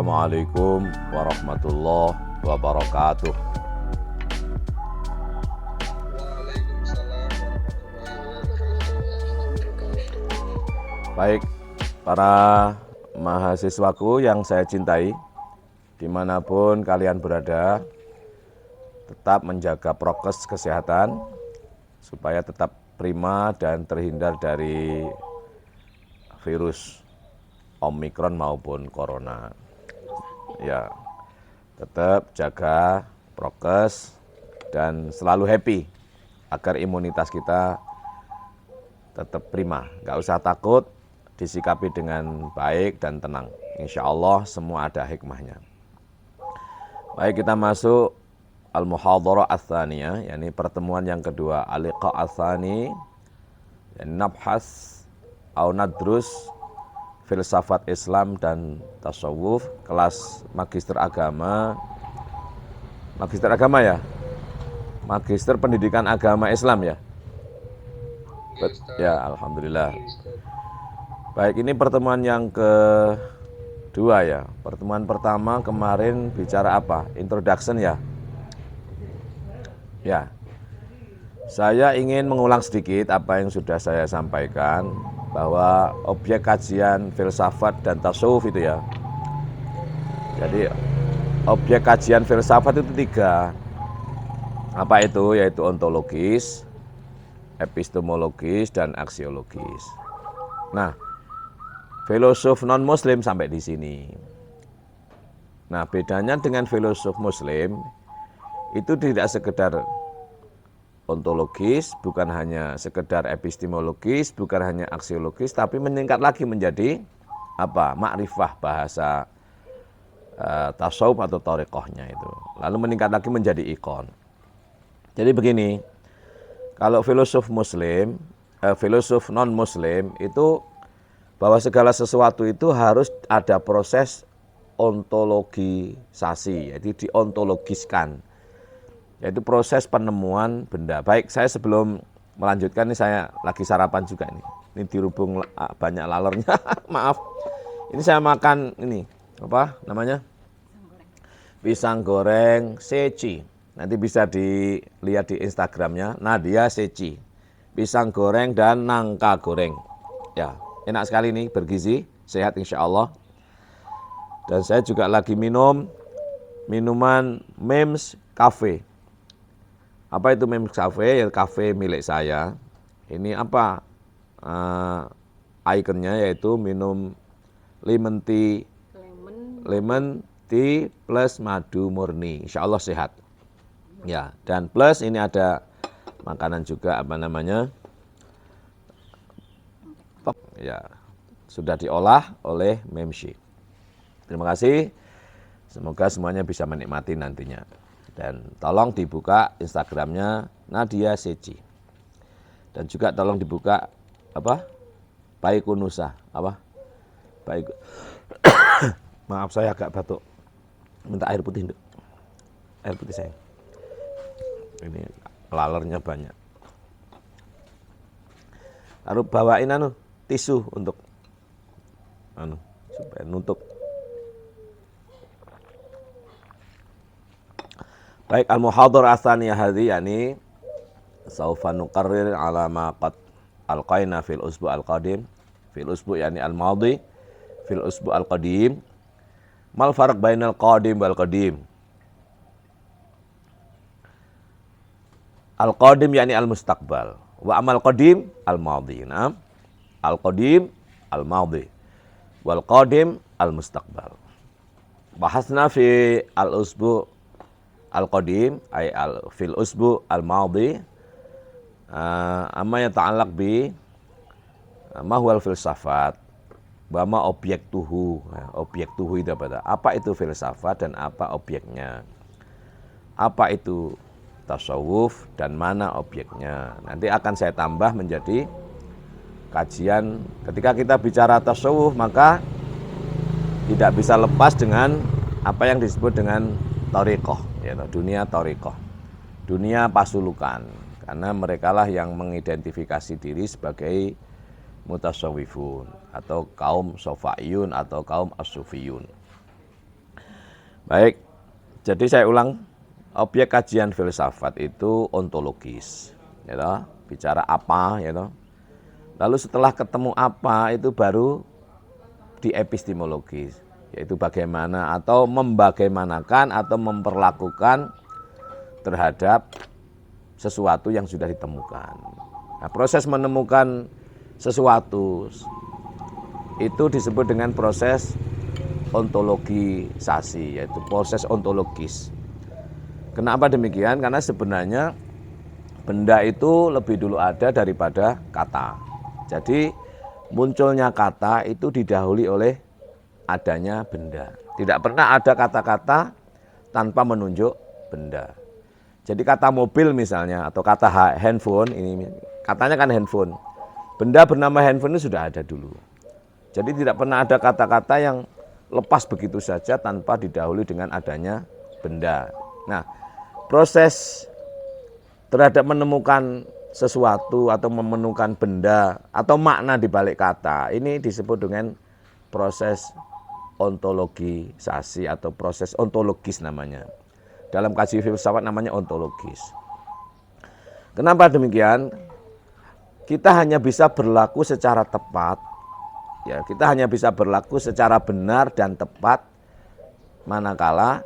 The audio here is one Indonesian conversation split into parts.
Assalamualaikum warahmatullahi wabarakatuh. Waalaikumsalam warahmatullahi wabarakatuh. Baik, para mahasiswaku yang saya cintai, dimanapun kalian berada, tetap menjaga prokes kesehatan, supaya tetap prima dan terhindar dari virus Omikron maupun Corona. Ya, tetap jaga prokes dan selalu happy agar imunitas kita tetap prima. Gak usah takut, disikapi dengan baik dan tenang. Insya Allah semua ada hikmahnya. Baik, kita masuk al-muhadharah ats-tsaniyah, yakni pertemuan yang kedua, al-liqa ats-tsani, nabhas au nadrus filsafat Islam dan tasawuf, kelas magister agama ya, magister pendidikan agama Islam ya. Ya, alhamdulillah. Baik, ini pertemuan yang kedua ya. Pertemuan pertama kemarin bicara apa? Introduction ya. Ya. Saya ingin mengulang sedikit apa yang sudah saya sampaikan, bahwa objek kajian filsafat dan tasawuf itu ya. Jadi objek kajian filsafat itu tiga. Apa itu? Yaitu ontologis, epistemologis, dan aksiologis. Nah, filosof non-muslim sampai di sini. Nah, bedanya dengan filosof muslim, itu tidak sekedar ontologis, bukan hanya sekedar epistemologis, bukan hanya aksiologis, tapi meningkat lagi menjadi apa? Makrifah, bahasa tasawuf atau thariqahnya itu. Lalu meningkat lagi menjadi ikon. Jadi begini, kalau filosof muslim, filosof non-muslim itu bahwa segala sesuatu itu harus ada proses ontologisasi, yaitu diontologiskan. Yaitu proses penemuan benda. Baik, saya sebelum melanjutkan ini saya lagi sarapan juga ini. Ini dirubung banyak lalernya. Maaf. Ini saya makan ini apa namanya? Pisang goreng seci. Nanti bisa dilihat di Instagramnya Nadia Seci. Pisang goreng dan nangka goreng. Ya, enak sekali nih, bergizi, sehat insya Allah. Dan saya juga lagi minum minuman Mems Cafe. Apa itu Mems Cafe? Ya, cafe milik saya. Ini apa? Ikonnya yaitu minum lemon tea plus madu murni. Insya Allah sehat. Ya, dan plus ini ada makanan juga apa namanya? Ya, sudah diolah oleh Memshi. Terima kasih. Semoga semuanya bisa menikmati nantinya. Dan tolong dibuka Instagramnya Nadia Seci. Dan juga tolong dibuka apa? Baikunusa. Apa? Baik. Maaf saya agak batuk. Minta air putih, Nduk. Air putih saya. Ini lalernya banyak. Lalu bawain tisu untuk supaya nutup. Baik, al-muhadharah ats-tsaniyah hadhi, yani saufa nuqarrir ala ma qad alqaina fil usbu' al-qadim, fil usbu' yani al-madhi, fil usbu' al-qadim. Mal farq bainal qadim wal qadim? Al-qadim yani al-mustaqbal, wa amal qadim al-madhi. Naam. Al-qadim al-madhi wal qadim al-mustaqbal. Bahasna fi al-usbu' al-qadim ay fil usbu' al-madhi amma yata'allaq bi ma huwal filsafat wa ma objektuhu. Objektuhu itu apa itu filsafat dan apa objeknya, apa itu tasawuf dan mana objeknya. Nanti akan saya tambah menjadi kajian. Ketika kita bicara tasawuf, maka tidak bisa lepas dengan apa yang disebut dengan thariqah, yaitu dunia thariqah, dunia pasulukan, karena merekalah yang mengidentifikasi diri sebagai mutasawwifun atau kaum sofaiyun atau kaum as-sufiyun. Baik, jadi saya ulang, objek kajian filsafat itu ontologis, ya toh, bicara apa, ya toh. Lalu setelah ketemu apa itu baru di epistemologis, yaitu bagaimana atau membagaimanakan atau memperlakukan terhadap sesuatu yang sudah ditemukan. Nah, proses menemukan sesuatu itu disebut dengan proses ontologisasi, yaitu proses ontologis. Kenapa demikian? Karena sebenarnya benda itu lebih dulu ada daripada kata. Jadi munculnya kata itu didahului oleh adanya benda. Tidak pernah ada kata-kata tanpa menunjuk benda. Jadi kata mobil misalnya atau kata handphone, ini katanya kan handphone. Benda bernama handphone itu sudah ada dulu. Jadi tidak pernah ada kata-kata yang lepas begitu saja tanpa didahului dengan adanya benda. Nah, proses terhadap menemukan sesuatu atau menemukan benda atau makna di balik kata ini disebut dengan proses ontologisasi atau proses ontologis namanya. Dalam kajian filsafat namanya ontologis. Kenapa demikian? Kita hanya bisa berlaku secara tepat, ya, kita hanya bisa berlaku secara benar dan tepat manakala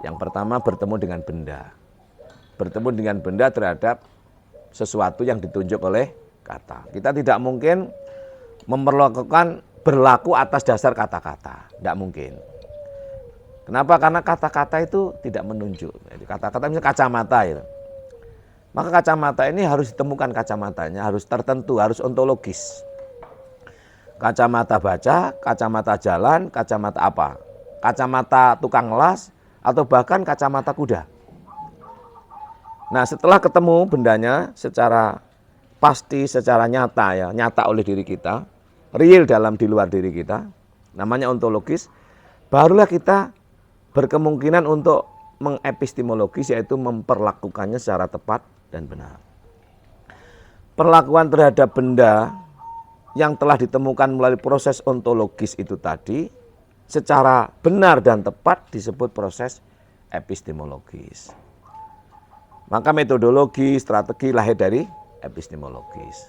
yang pertama bertemu dengan benda. Bertemu dengan benda terhadap sesuatu yang ditunjuk oleh kata. Kita tidak mungkin memperlakukan berlaku atas dasar kata-kata, tidak mungkin. Kenapa? Karena kata-kata itu tidak menunjuk. Jadi kata-kata misalnya kacamata itu. Maka kacamata ini harus ditemukan kacamatanya, harus tertentu, harus ontologis. Kacamata baca, kacamata jalan, kacamata apa? Kacamata tukang las atau bahkan kacamata kuda. Nah, setelah ketemu bendanya secara pasti, secara nyata ya, nyata oleh diri kita, real di luar diri kita, namanya ontologis, barulah kita berkemungkinan untuk mengepistemologis, yaitu memperlakukannya secara tepat dan benar. Perlakuan terhadap benda yang telah ditemukan melalui proses ontologis itu tadi secara benar dan tepat disebut proses epistemologis. Maka metodologi, strategi lahir dari epistemologis.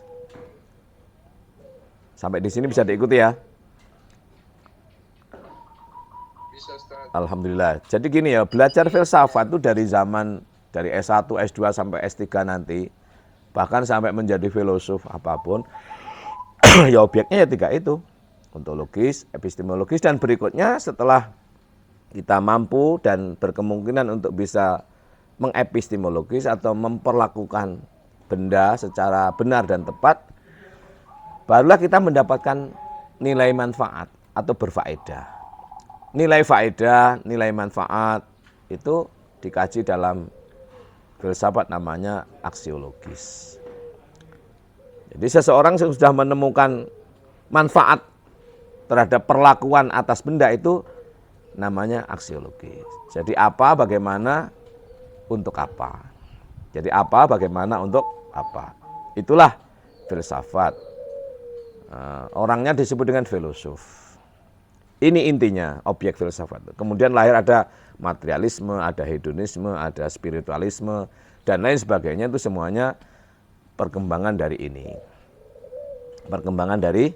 Sampai di sini bisa diikuti ya? Bisa, Ustaz. Alhamdulillah. Jadi gini ya, belajar filsafat itu dari zaman dari S1, S2 sampai S3 nanti, bahkan sampai menjadi filosof apapun, ya objeknya ya tiga itu, ontologis, epistemologis, dan berikutnya setelah kita mampu dan berkemungkinan untuk bisa mengepistemologis atau memperlakukan benda secara benar dan tepat, barulah kita mendapatkan nilai manfaat atau berfaedah. Nilai faedah, nilai manfaat itu dikaji dalam filsafat namanya aksiologis. Jadi seseorang yang sudah menemukan manfaat terhadap perlakuan atas benda itu namanya aksiologis. Jadi apa, bagaimana, untuk apa. Jadi apa, bagaimana, untuk apa. Itulah filsafat. Orangnya disebut dengan filosof. Ini intinya objek filsafat. Kemudian lahir ada materialisme, ada hedonisme, ada spiritualisme, dan lain sebagainya. Itu semuanya perkembangan dari ini. Perkembangan dari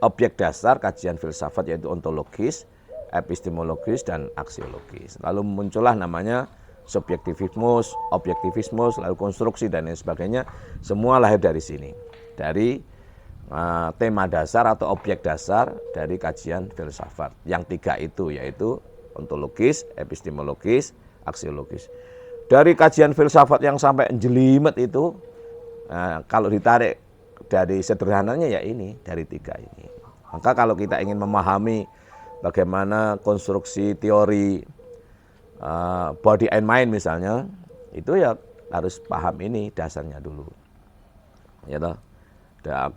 objek dasar kajian filsafat, yaitu ontologis, epistemologis, dan aksiologis. Lalu muncullah namanya subjektivismus, objektivismus, lalu konstruksi, dan lain sebagainya. Semua lahir dari sini. Dari tema dasar atau objek dasar dari kajian filsafat. Yang tiga itu, yaitu ontologis, epistemologis, aksiologis. Dari kajian filsafat yang sampai jelimet itu, kalau ditarik dari sederhananya ya ini, dari tiga ini. Maka kalau kita ingin memahami bagaimana konstruksi teori body and mind misalnya, itu ya harus paham ini dasarnya dulu. Ya toh.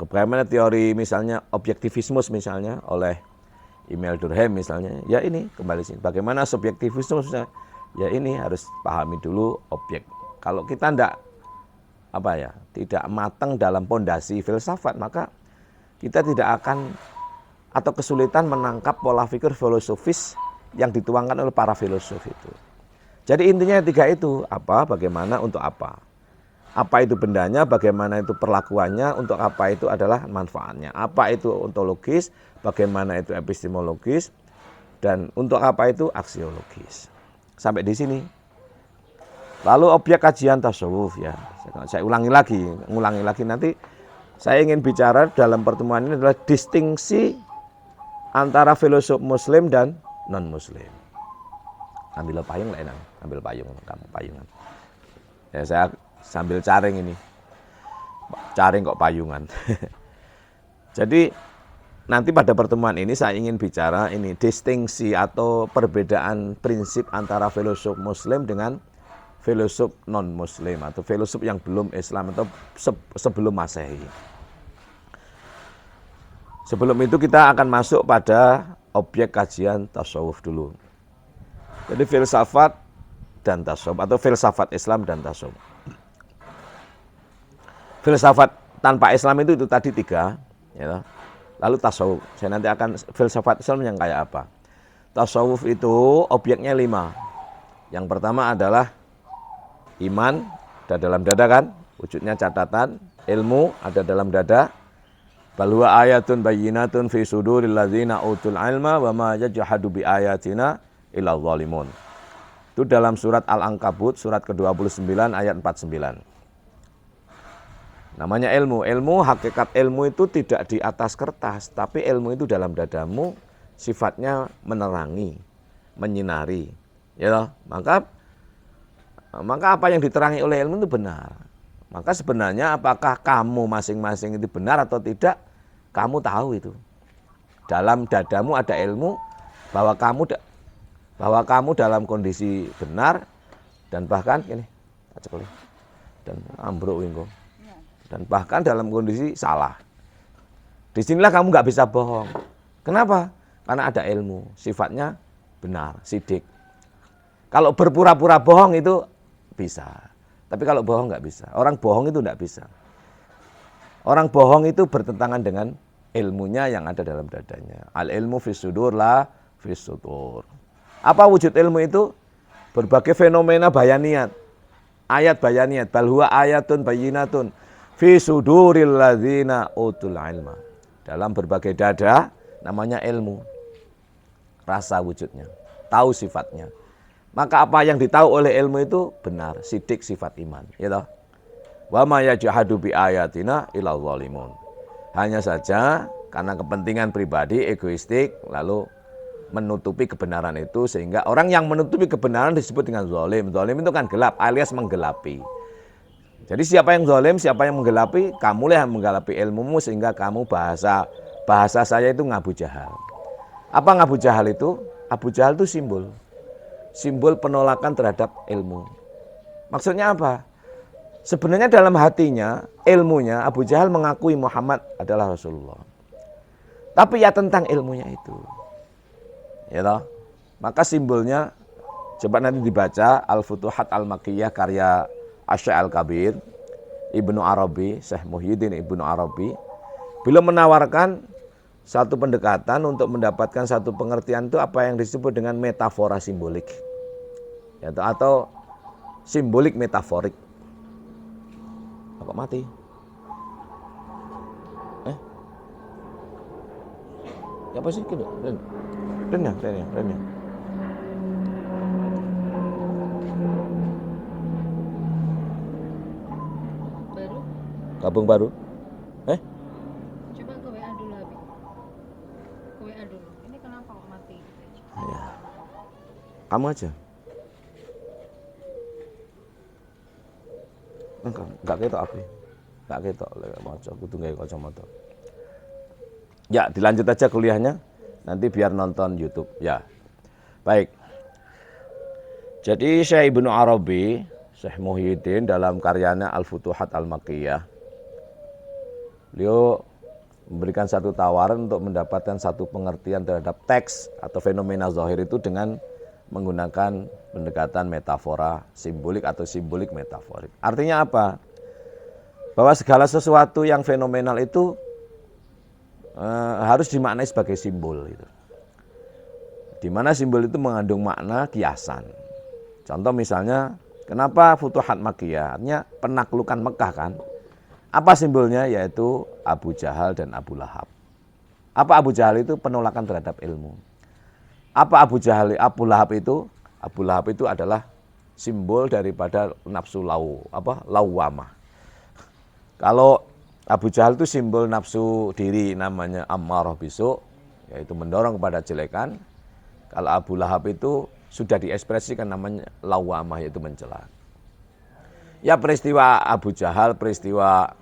Bagaimana teori misalnya objektivismus misalnya oleh Emile Durkheim misalnya, ya ini kembali sini. Bagaimana subjektivismus, ya ini harus pahami dulu objek. Kalau kita tidak matang dalam pondasi filsafat, maka kita tidak akan atau kesulitan menangkap pola pikir filosofis yang dituangkan oleh para filosof itu. Jadi intinya tiga itu, apa, bagaimana, untuk apa. Apa itu bendanya, bagaimana itu perlakuannya, untuk apa itu adalah manfaatnya. Apa itu ontologis, bagaimana itu epistemologis, dan untuk apa itu aksiologis. Sampai di sini. Lalu objek kajian tasawuf ya. Saya ulangi lagi nanti saya ingin bicara dalam pertemuan ini adalah distingsi antara filosof muslim dan non muslim. Ambil payung lah, ambil payung kamu payungan. Ya saya sambil caring ini. Caring kok payungan. Jadi nanti pada pertemuan ini saya ingin bicara ini distingsi atau perbedaan prinsip antara filosof muslim dengan filosof non muslim atau filosof yang belum Islam atau sebelum Masehi. Sebelum itu kita akan masuk pada objek kajian tasawuf dulu. Jadi filsafat dan tasawuf atau filsafat Islam dan tasawuf. Filsafat tanpa Islam itu tadi 3, ya. Lalu tasawuf. Saya nanti akan filsafat Islam yang kayak apa. Tasawuf itu objeknya 5. Yang pertama adalah iman, ada dalam dada kan, wujudnya catatan. Ilmu ada dalam dada. Bal huwa ayatun bayyinatun fi suduril ladzina utul ilma wa ma yajhadu bi ayatina illa zalimun. Itu dalam surat Al-Ankabut surat ke-29 ayat 49. Namanya ilmu. Ilmu, hakikat ilmu itu tidak di atas kertas, tapi ilmu itu dalam dadamu, sifatnya menerangi, menyinari. Ya toh? Maka apa yang diterangi oleh ilmu itu benar. Maka sebenarnya apakah kamu masing-masing itu benar atau tidak, kamu tahu itu. Dalam dadamu ada ilmu bahwa kamu dalam kondisi benar dan bahkan ini dan ambruk wingko. Dan bahkan dalam kondisi salah. Disinilah kamu nggak bisa bohong. Kenapa? Karena ada ilmu, sifatnya benar, sidik. Kalau berpura-pura bohong itu bisa, tapi kalau bohong nggak bisa. Orang bohong itu nggak bisa. Orang bohong itu bertentangan dengan ilmunya yang ada dalam dadanya. Al ilmu fis sudur la fis sutur. Apa wujud ilmu itu? Berbagai fenomena bayaniyat. Ayat bayaniyat. Bal huwa ayatun bayyinatun fi suduril ladzina utul ilma. Dalam berbagai dada namanya ilmu. Rasa wujudnya, tahu sifatnya. Maka apa yang ditahu oleh ilmu itu benar, sidik sifat iman, ya toh. Wa ma yajhadu bi ayatina illa zalimun. Hanya saja karena kepentingan pribadi, egoistik, lalu menutupi kebenaran itu sehingga orang yang menutupi kebenaran disebut dengan zalim. Zalim itu kan gelap alias menggelapi. Jadi siapa yang zalim, siapa yang menggelapi, kamulah yang menggelapi ilmumu sehingga kamu bahasa saya itu ngabu jahal. Apa ngabu jahal itu? Abu Jahal itu simbol. Simbol penolakan terhadap ilmu. Maksudnya apa? Sebenarnya dalam hatinya, ilmunya Abu Jahal mengakui Muhammad adalah Rasulullah. Tapi ya tentang ilmunya itu. Ya toh? Maka simbolnya coba nanti dibaca Al-Futuhat Al-Makkiyah karya Asy' Al-Kabir, Ibnu Arabi, Syekh Muhyiddin Ibnu Arabi. Beliau menawarkan satu pendekatan untuk mendapatkan satu pengertian itu apa yang disebut dengan metafora simbolik. Yaitu atau simbolik metaforik. Apa mati? Apa sih itu? Renyah. Baru? Gabung baru? Coba ke WA dulu, Habib. Ke WA dulu. Ini kenapa kok mati? Ya. Kamu aja. Enggak ketok aku. Enggak ketok lek maca kudu gawe kacamata. Ya, dilanjut aja kuliahnya. Nanti biar nonton YouTube. Ya. Baik. Jadi Syekh Ibnu Arabi, Syekh Muhyiddin dalam karyanya Al-Futuhat Al-Makkiyah, beliau memberikan satu tawaran untuk mendapatkan satu pengertian terhadap teks atau fenomena zahir itu dengan menggunakan pendekatan metafora simbolik atau simbolik metaforik. Artinya apa? Bahwa segala sesuatu yang fenomenal itu harus dimaknai sebagai simbol. Gitu. di mana simbol itu mengandung makna kiasan. Contoh misalnya, kenapa Futuhat Makkiyah? Artinya penaklukan Mekah kan. Apa simbolnya? Yaitu Abu Jahal dan Abu Lahab. Apa Abu Jahal itu? Penolakan terhadap ilmu. Apa Abu Jahal, Abu Lahab itu? Abu Lahab itu adalah simbol daripada nafsu lawamah. Kalau Abu Jahal itu simbol nafsu diri, namanya ammarah bisu, yaitu mendorong kepada jelekan. Kalau Abu Lahab itu sudah diekspresikan, namanya lawamah, yaitu mencela. Ya, peristiwa Abu Jahal, peristiwa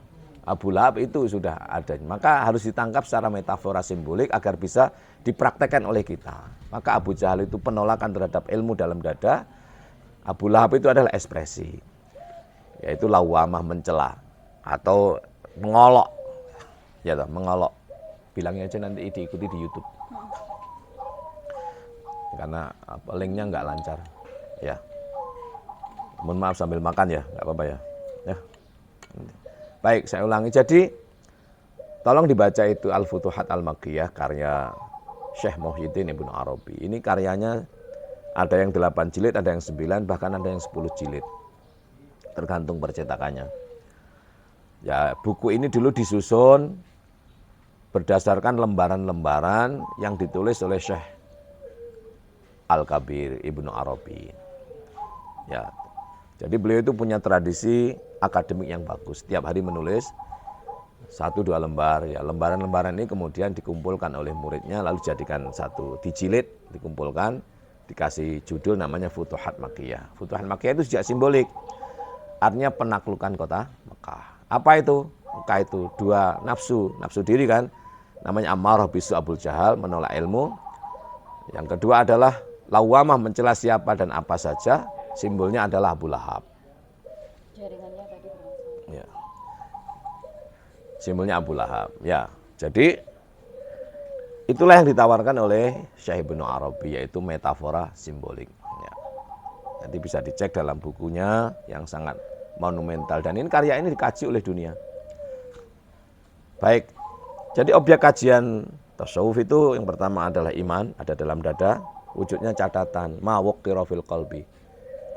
Abu Lahab itu sudah ada. Maka harus ditangkap secara metafora simbolik agar bisa dipraktekkan oleh kita. Maka Abu Jahal itu penolakan terhadap ilmu dalam dada. Abu Lahab itu adalah ekspresi, yaitu lawamah, mencela atau mengolok. Ya toh, mengolok. Bilangnya aja nanti diikuti di YouTube. Karena linknya nggak lancar. Ya. Mohon maaf sambil makan ya, nggak apa-apa ya. Ya. Baik, saya ulangi. Jadi tolong dibaca itu Al-Futuhat Al-Makkiyah karya Syekh Muhyiddin Ibnu Arabi. Ini karyanya ada yang 8 jilid, ada yang 9, bahkan ada yang 10 jilid. Tergantung percetakannya. Ya, buku ini dulu disusun berdasarkan lembaran-lembaran yang ditulis oleh Syekh Al-Kabir Ibnu Arabi. Ya. Jadi beliau itu punya tradisi akademik yang bagus. Setiap hari menulis 1-2 lembar. Ya, lembaran-lembaran ini kemudian dikumpulkan oleh muridnya, lalu jadikan satu, dijilid, dikumpulkan, dikasih judul namanya Futuhat Makkiyah. Futuhat Makkiyah itu sejak simbolik. Artinya penaklukan kota Mekah. Apa itu? Mekah itu 2 nafsu diri kan. Namanya ammarah bisu, Abu Jahal, menolak ilmu. Yang kedua adalah lawamah, mencela siapa dan apa saja. Simbolnya adalah Abu Lahab. Jaringannya tadi bermasalah. Ya. Simbolnya Abu Lahab. Ya. Jadi itulah yang ditawarkan oleh Syekh Ibnu Arabi, yaitu metafora simbolik. Ya. Nanti bisa dicek dalam bukunya yang sangat monumental, dan ini karya ini dikaji oleh dunia. Baik. Jadi objek kajian tasawuf itu yang pertama adalah iman, ada dalam dada, wujudnya catatan, ma waqira fil qalbi.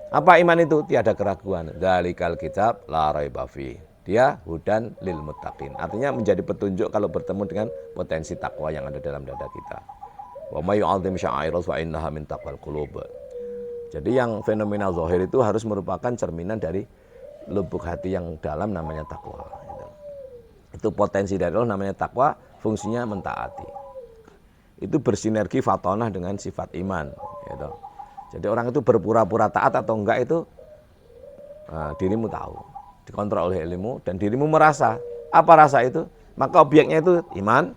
Apa iman itu? Tiada keraguan. Dzalikal kitab la raiba fi. Dia hudan lil muttaqin. Artinya menjadi petunjuk kalau bertemu dengan potensi takwa yang ada dalam dada kita. Wa may yu'azzim sya'airah fa innaha min taqwal qulub. Jadi yang fenomena zahir itu harus merupakan cerminan dari lubuk hati yang dalam, namanya takwa. Itu potensi dari Allah, namanya takwa, fungsinya mentaati. Itu bersinergi fatonah dengan sifat iman. Gitu. Jadi orang itu berpura-pura taat atau enggak itu dirimu tahu. Dikontrol oleh ilmu dan dirimu merasa. Apa rasa itu? Maka objeknya itu iman,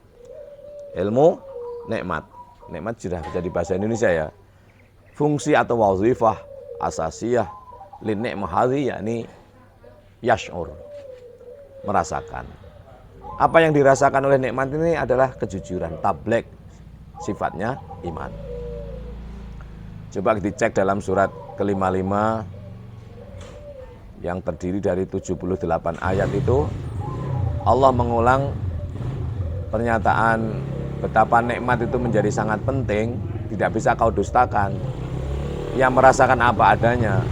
ilmu, nikmat. Nikmat sudah jadi bahasa Indonesia ya. Fungsi atau wazifah asasiyah lin nikmah hadhi, yakni yash'ur, merasakan. Apa yang dirasakan oleh nikmat ini adalah kejujuran, tablek, sifatnya iman. Coba dicek dalam surat ke-55 yang terdiri dari 78 ayat itu, Allah mengulang pernyataan betapa nikmat itu menjadi sangat penting, tidak bisa kau dustakan. Yang merasakan apa adanya,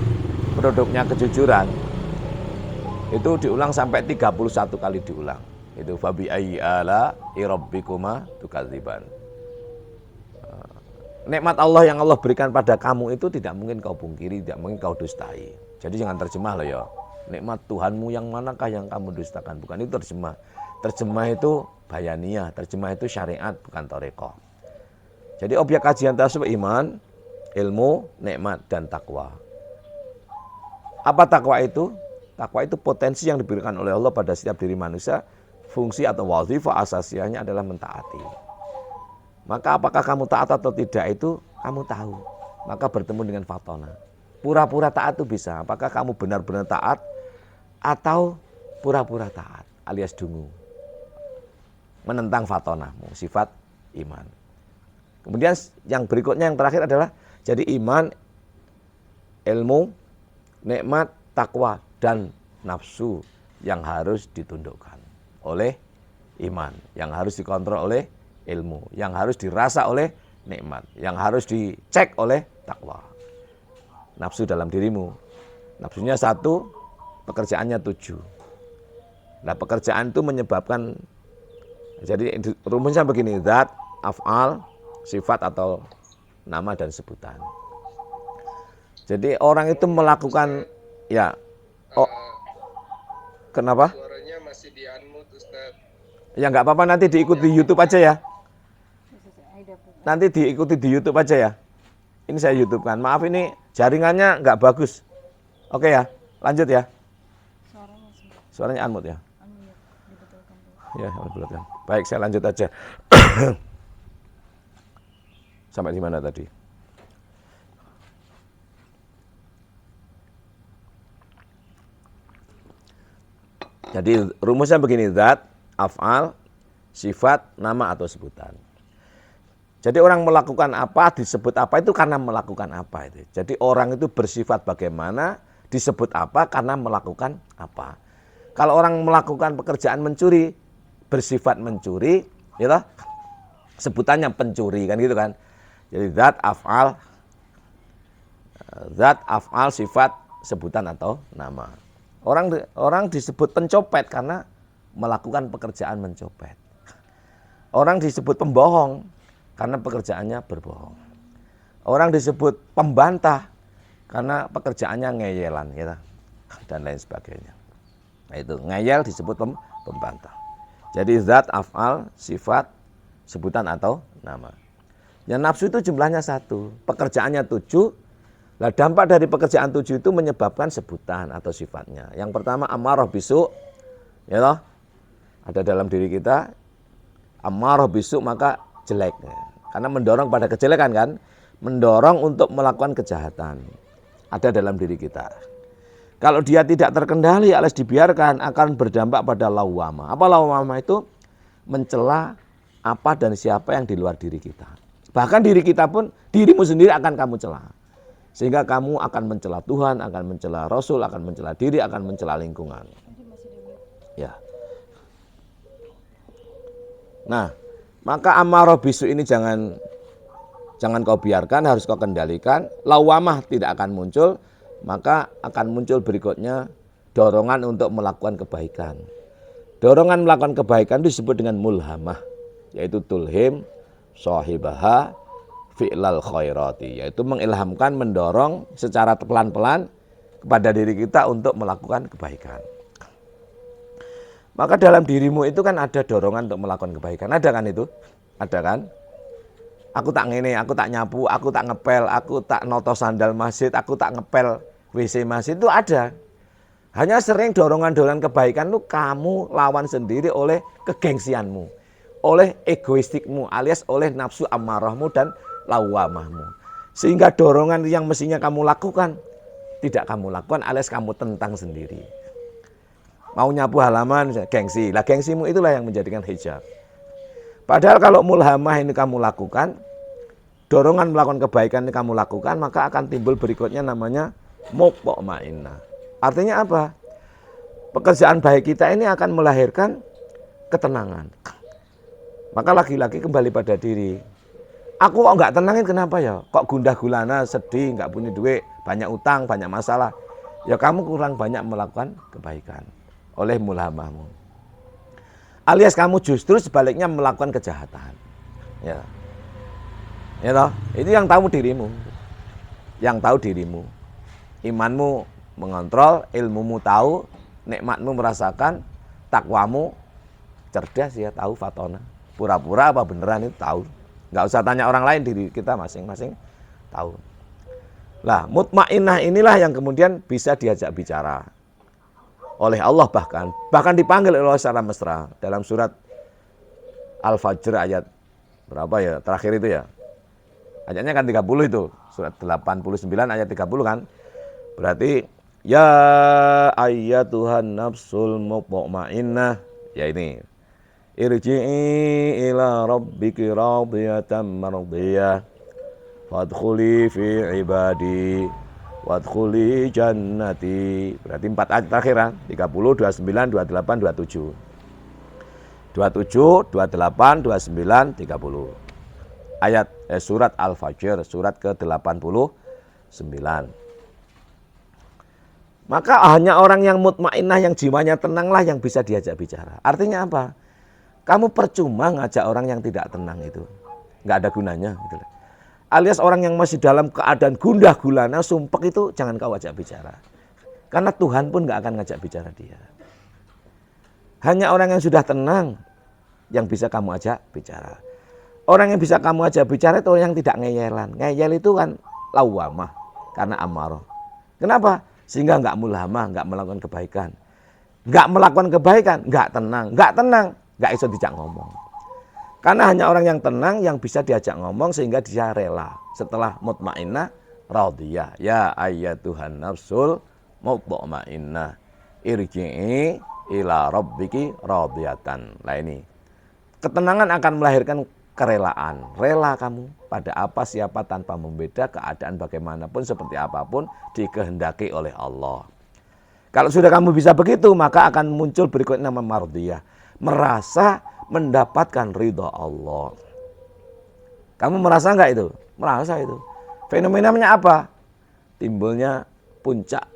produknya kejujuran, itu diulang sampai 31 kali diulang. Itu fabi ayyi ala rabbikuma tukadziban. Nikmat Allah yang Allah berikan pada kamu itu tidak mungkin kau pungkiri, tidak mungkin kau dustai. Jadi jangan terjemah loh ya. Nikmat Tuhanmu yang manakah yang kamu dustakan? Bukan itu terjemah. Terjemah itu bayaniyah, terjemah itu syariat, bukan thariqah. Jadi objek kajian tasawuf iman, ilmu, nikmat, dan takwa. Apa takwa itu? Takwa itu potensi yang diberikan oleh Allah pada setiap diri manusia. Fungsi atau wazifah asasiahnya adalah mentaati. Maka apakah kamu taat atau tidak itu kamu tahu. Maka bertemu dengan fatona. Pura-pura taat itu bisa. Apakah kamu benar-benar taat atau pura-pura taat alias dungu. Menentang fatonahmu, sifat iman. Kemudian yang berikutnya, yang terakhir adalah jadi iman, ilmu, nikmat, takwa, dan nafsu yang harus ditundukkan oleh iman, yang harus dikontrol oleh ilmu, yang harus dirasa oleh nikmat yang harus dicek oleh takwa. Nafsu dalam dirimu. Nafsunya 1, pekerjaannya 7. Nah, pekerjaan itu menyebabkan, jadi rumusnya begini, zat, af'al, sifat atau nama dan sebutan. Jadi orang itu melakukan, ya, kenapa? Suaranya masih di unmute, Ustaz. Ya nggak apa-apa, nanti diikuti di YouTube aja ya. Nanti diikuti di YouTube aja ya. Ini saya YouTube kan. Maaf ini jaringannya nggak bagus. Oke ya, lanjut ya. Suaranya unmute ya. Ya, dibetulkan. Baik, saya lanjut aja. Sampai di mana tadi? Jadi rumusnya begini, zat, af'al, sifat, nama atau sebutan. Jadi orang melakukan apa, disebut apa itu karena melakukan apa itu. Jadi orang itu bersifat bagaimana, disebut apa karena melakukan apa. Kalau orang melakukan pekerjaan mencuri, bersifat mencuri, gitu, sebutannya pencuri kan gitu kan. Jadi zat, af'al, sifat, sebutan atau nama. Orang disebut pencopet karena melakukan pekerjaan mencopet. Orang disebut pembohong karena pekerjaannya berbohong. Orang disebut pembantah karena pekerjaannya ngeyelan, gitu, dan lain sebagainya. Nah itu ngeyel disebut pembantah. Jadi zat, af'al, sifat, sebutan atau nama. Yang nafsu itu jumlahnya 1, pekerjaannya 7. Nah, dampak dari pekerjaan 7 itu menyebabkan sebutan atau sifatnya. Yang pertama amarah bisu, ya toh? Ada dalam diri kita amarah bisu, maka jelek. Karena mendorong pada kejelekan kan, mendorong untuk melakukan kejahatan. Ada dalam diri kita. Kalau dia tidak terkendali alias dibiarkan akan berdampak pada lawwamah. Apa lawwamah itu? Mencela apa dan siapa yang di luar diri kita. Bahkan diri kita pun, dirimu sendiri akan kamu cela. Sehingga kamu akan mencela Tuhan, akan mencela Rasul, akan mencela diri, akan mencela lingkungan. Ya. Nah, maka amarah bisu ini jangan kau biarkan, harus kau kendalikan. Lawamah tidak akan muncul, maka akan muncul berikutnya dorongan untuk melakukan kebaikan. Dorongan melakukan kebaikan disebut dengan mulhamah, yaitu tulhim sahibaha fi'lal khairati, yaitu mengilhamkan, mendorong secara pelan-pelan kepada diri kita untuk melakukan kebaikan. Maka dalam dirimu itu kan ada dorongan untuk melakukan kebaikan. Ada kan itu? Ada kan? Aku tak ngene, aku tak nyapu, aku tak ngepel, aku tak noto sandal masjid, aku tak ngepel WC masjid, itu ada. Hanya sering dorongan-dorongan kebaikan itu kamu lawan sendiri oleh kegengsianmu, oleh egoistikmu, alias oleh nafsu amarahmu dan lawamahmu. Sehingga dorongan yang mestinya kamu lakukan, tidak kamu lakukan alias kamu tentang sendiri. Mau nyapu halaman, gengsi. Lah gengsimu itulah yang menjadikan hijab. Padahal kalau mulhamah ini kamu lakukan, dorongan melakukan kebaikan ini kamu lakukan, maka akan timbul berikutnya namanya mutmainnah. Artinya apa? Pekerjaan baik kita ini akan melahirkan ketenangan. Maka lagi-lagi kembali pada diri. Aku kok nggak tenangin, kenapa ya? Kok gundah gulana, sedih, nggak punya duit, banyak utang, banyak masalah. Ya kamu kurang banyak melakukan kebaikan oleh mulhamahmu. Alias kamu justru sebaliknya melakukan kejahatan. Ya. Ya toh? Itu yang tahu dirimu. Yang tahu dirimu. Imanmu mengontrol, ilmumu tahu, nikmatmu merasakan, takwamu cerdas ya, tahu fatona. Pura-pura apa beneran itu tahu. Nggak usah tanya orang lain, diri kita masing-masing tahu. Lah, mutmainnah inilah yang kemudian bisa diajak bicara oleh Allah, bahkan dipanggil oleh Allah secara mesra dalam surat Al-Fajr ayat berapa ya? Terakhir itu ya. Ayatnya kan 30 itu. Surat 89 ayat 30 kan. Berarti ya ayyatuhan nafsul mutmainnah, ya ini. Irji'i ila rabbiki radiyatan mardiyah fadkhuli fi ibadi wadkhuli jannati. Berarti 4 ayat terakhir kan? 30, 29, 28, 27. 27, 28, 29, 30. surat Al-Fajr, surat ke-89. Maka hanya orang yang mutmainnah, yang jiwanya tenanglah yang bisa diajak bicara. Artinya apa? Kamu percuma ngajak orang yang tidak tenang itu. Nggak ada gunanya. Gitu. Alias orang yang masih dalam keadaan gundah gulana, sumpek itu jangan kau ajak bicara. Karena Tuhan pun nggak akan ngajak bicara dia. Hanya orang yang sudah tenang yang bisa kamu ajak bicara. Orang yang bisa kamu ajak bicara itu orang yang tidak ngeyelan. Ngeyel itu kan lawamah karena amarah. Kenapa? Sehingga nggak mulhamah, nggak melakukan kebaikan. Nggak melakukan kebaikan, nggak tenang. Nggak tenang, nggak bisa dijak ngomong. Karena hanya orang yang tenang yang bisa diajak ngomong sehingga dia rela. Setelah mutmainnah, radiyah. Ya ayyatuhan nafsul mutmainnah. Irji'i ila rabbiki radiyatan. Nah ini. Ketenangan akan melahirkan kerelaan. Rela kamu pada apa siapa tanpa membeda keadaan bagaimanapun seperti apapun dikehendaki oleh Allah. Kalau sudah kamu bisa begitu maka akan muncul berikutnya nama mardiyah. Merasa mendapatkan ridha Allah. Kamu merasa enggak itu? Merasa itu. Fenomenanya apa? Timbulnya puncak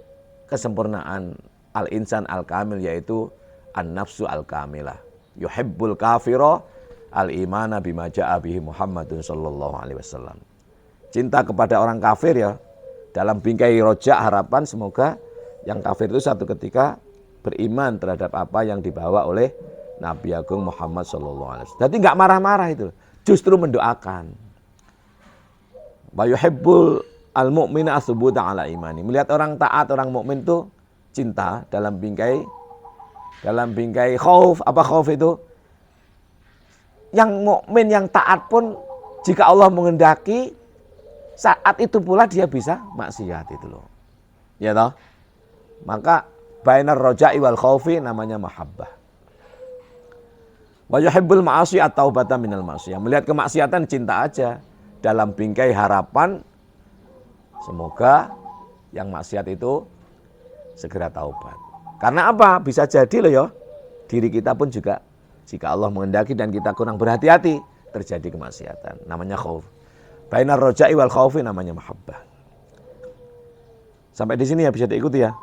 kesempurnaan al-insan al-kamil yaitu an-nafsu al-kamilah. Yuhibbul kafiro al-imana bima ja'a bihi Muhammadun sallallahu alaihi wasallam. Cinta kepada orang kafir ya, dalam bingkai rojak harapan semoga yang kafir itu satu ketika beriman terhadap apa yang dibawa oleh Nabi Agung Muhammad sallallahu alaihi wasallam. Jadi enggak marah-marah itu, justru mendoakan. Wa yuhibbul al-mu'mina asubuta ala imani. Melihat orang taat, orang mukmin itu cinta dalam bingkai khauf. Apa khauf itu? Yang mukmin yang taat pun jika Allah menghendaki saat itu pula dia bisa maksiat itu loh. Ya toh? Maka bainar roja'i wal khaufi namanya mahabbah. Wa yuhibbul ma'asi at-taubata minal ma'siyah. Melihat kemaksiatan cinta aja dalam bingkai harapan semoga yang maksiat itu segera taubat. Karena apa? Bisa jadi loh ya. Diri kita pun juga jika Allah menghendaki dan kita kurang berhati-hati terjadi kemaksiatan. Namanya khauf. Bainar roja'i wal khaufi namanya mahabbah. Sampai di sini ya bisa diikuti ya.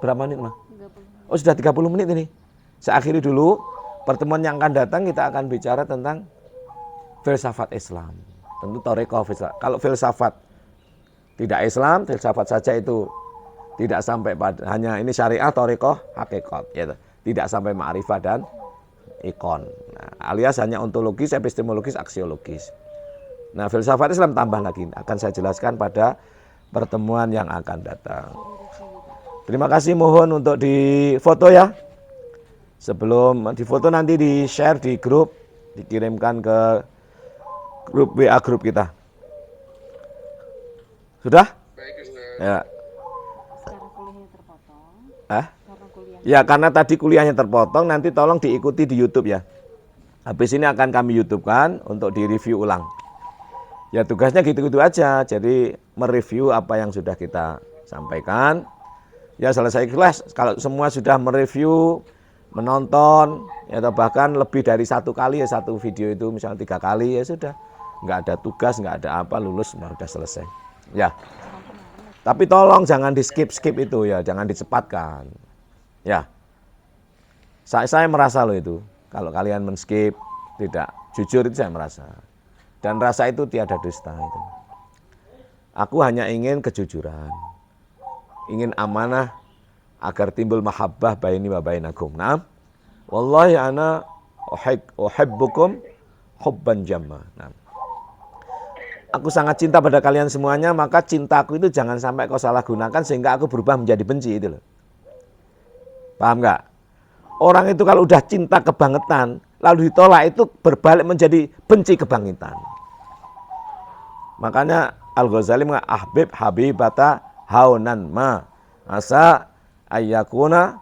Berapa menit mah? 30. Oh sudah 30 menit ini. Saya akhiri dulu. Pertemuan yang akan datang kita akan bicara tentang filsafat Islam. Tentu thariqah filsafat. Kalau filsafat tidak Islam, filsafat saja itu tidak sampai pada hanya ini syariah, thariqah, hakikat. Ya, tidak sampai ma'rifah dan ikon. Nah, alias hanya ontologis, epistemologis, aksiologis. Nah, filsafat Islam tambah lagi. Akan saya jelaskan pada pertemuan yang akan datang. Terima kasih, mohon untuk difoto ya. Sebelum difoto nanti di-share di grup, dikirimkan ke grup WA grup kita. Sudah? Baik, Ustaz. Ya. Sekarang kuliahnya terpotong. Karena kuliah. Ya, karena tadi kuliahnya terpotong, nanti tolong diikuti di YouTube ya. Habis ini akan kami YouTube-kan untuk direview ulang. Ya, tugasnya gitu-gitu aja. Jadi mereview apa yang sudah kita sampaikan. Ya, selesai kelas. Kalau semua sudah mereview, menonton, ya, atau bahkan lebih dari satu kali ya satu video itu misalnya 3 kali ya sudah. Nggak ada tugas, nggak ada apa, lulus sudah selesai. Ya. Tapi tolong jangan di skip itu ya, jangan dicepatkan. Ya. Saya merasa loh itu. Kalau kalian men-skip tidak jujur itu saya merasa. Dan rasa itu tiada dusta itu. Aku hanya ingin kejujuran. Ingin amanah agar timbul mahabbah baini wa bainakum. Naam. Wallahi ana uhibbukum hubban jamma. Naam. Aku sangat cinta pada kalian semuanya, maka cintaku itu jangan sampai kau salah gunakan sehingga aku berubah menjadi benci itu loh. Paham enggak? Orang itu kalau udah cinta kebangetan, lalu ditolak itu berbalik menjadi benci kebangkitan. Makanya Al-Ghazali mengatakan ahbib habibata haunan ma asa ayyakuna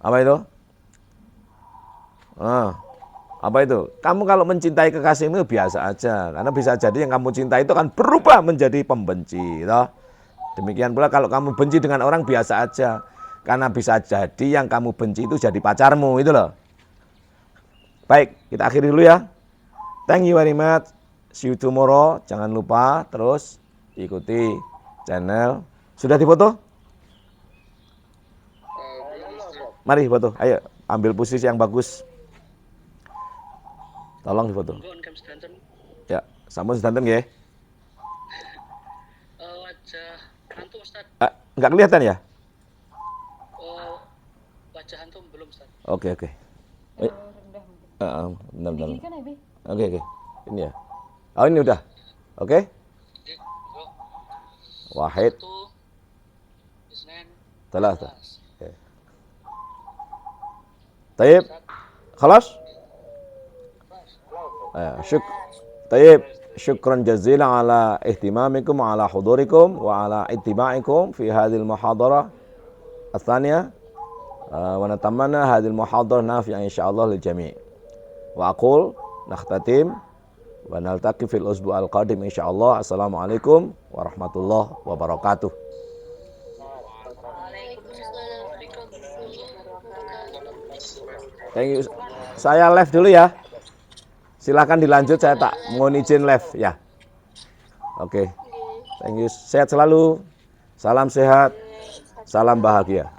apa itu? Apa itu? Kamu kalau mencintai kekasihmu biasa aja, karena bisa jadi yang kamu cintai itu akan berubah menjadi pembenci, toh. Demikian pula kalau kamu benci dengan orang biasa aja, karena bisa jadi yang kamu benci itu jadi pacarmu, itu loh. Baik, kita akhiri dulu ya. Thank you very much. See you tomorrow. Jangan lupa terus ikuti channel. Sudah difoto? Belum Ustaz. Mari foto. Ayo, ambil posisi yang bagus. Tolong difoto. Gon kam sedanten. Ya, sampun sedanten nggih. Wajah hantu Ustaz. Enggak kelihatan ya? Wajah hantu belum Ustaz. Oke. Rendah mungkin. Bentar. Tinggi kan Abi? Oke. Ini ya. Oh, ini udah. Oke. Oke, go. Wahid, 1 Isnin ثلاثة. طيب خلاص طيب شكرا جزيلا على اهتمامكم وعلى حضوركم وعلى اتباعكم في هذه المحاضرة الثانية ونتمنى هذه المحاضرة نافعة إن شاء الله للجميع وأقول نختتم ونلتقي في الأسبوع القادم إن شاء الله السلام عليكم ورحمة الله وبركاته. Thank you. Saya live dulu ya. Silakan dilanjut, saya tak mohon izin live ya. Oke. Thank you. Sehat selalu. Salam sehat. Salam bahagia.